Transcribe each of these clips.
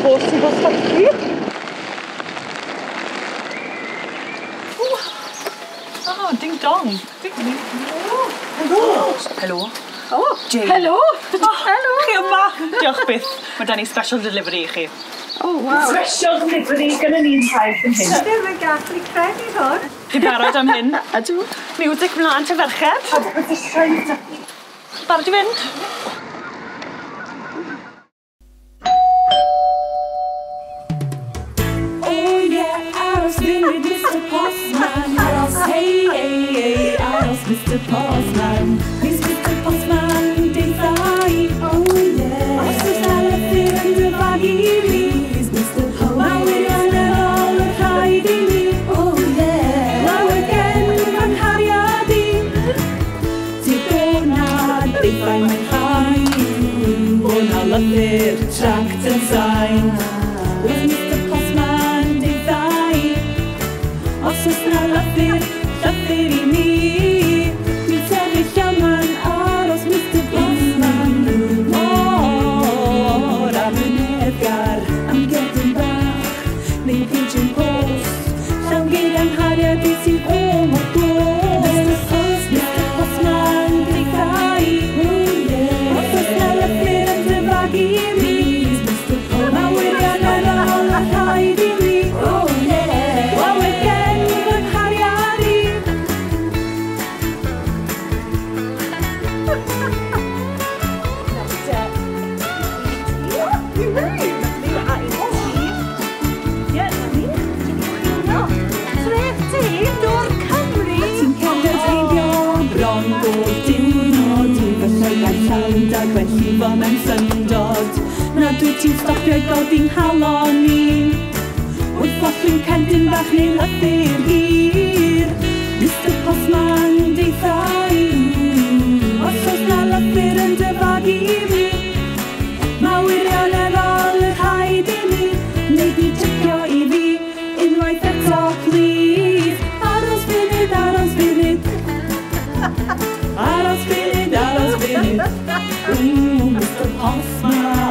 Post i fosfatri. Oh, ding dong. Helo. Helo. Oh, Jane. helo. Helo. Chi yma. Diolch byth. Mae da ni special delivery i chi. Oh, wow. Special delivery gyda ni'n rhaid yn hyn. Ddim yn gallu credu hwn. Chi barod am hyn? Ydw. Music mlaen te ferched. Beth ys rhaid. Barod i fynd? Oh yeah, aros fynd with Mr Postman. Aros, hey, hey, hey, aros Mr Postman. He's Mr Postman, deitha I. Oh yeah. Os oes na lefyr yn dy fag i fi. He's Mr Postman. Mae wirion ar ôl y rhaid i mi. Oh yeah. Lawer gen fy nghariad i. Ti bonad, deitha i mae'n rhaid. Bona lefyr, tract yn sain. With Mr Postman, deitha I. Os oes na lefyr i mi. Ni'n sefyll yma'n aros Mr Postman. Mor am y neddgar am gedyn bach neu pigeon post. Llawn geir anghariad i sydd o mor glos. Mr Postman, deitha I. Os oes na lefyr yn dy fag i mi. Mae wirion ar ôl y rhaid i mi. Lawer gen fy nghariad i. Ti'n cerdded heibio bron bob diwrnod i fy llygau llawn a gwell i fo mewn syndod. Na dwi ti'n stopio i godi'n halon i. Wrth ffollin cerdyn bach neu lythyr hir. Mr Postman, deitha I. Os oes na lythyr yn dy fag i mi. Mae wirion ar ôl y rhaid i mi. Neu di checio i fi unwaith eto, please. Aros funud, aros funud. Aros funud, aros funud. Mr Postman.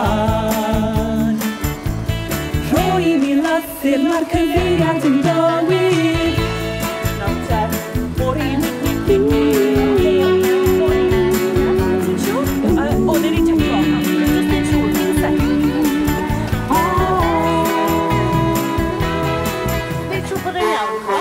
Rhoi i mi lythyr, mae'r cyfeiriad yn gywir. Nawr o'r un. O, nid i'n teco. Just nid siŵr, un sec. Nid siŵr bod e'n iawn, chwa.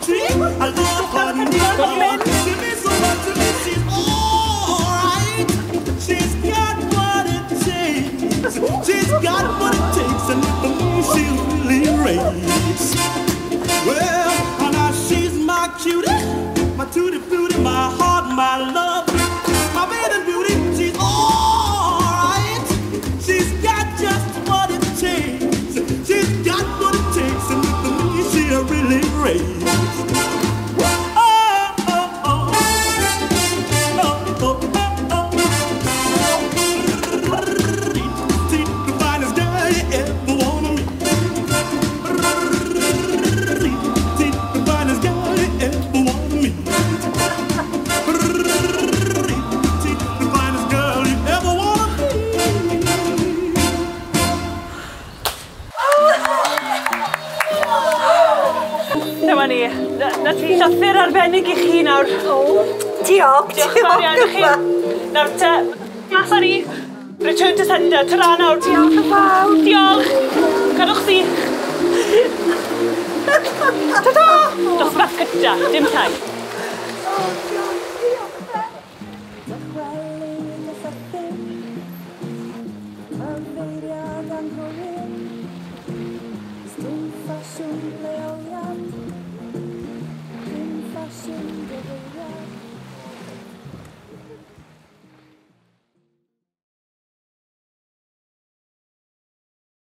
I love her. Give me so much of it. She's alright. She's got what it takes. She's got what it takes, and for me she'll really raise. Well. cutie, my tutti frutti, my heart, my love, my baby beauty, she's alright. She's got just what it takes. She's got what it takes, and with me she'll really raise. Dyma ni. Na ti llythyr arbennig I chi nawr. Diolch. Diolch yn fawr iawn I chi. Nawr te, mas â ni. Return to sender, tyra nawr. Diolch yn fawr. Diolch. Gadwch si. Ta-ta! Dosbarth gyda, dim llai.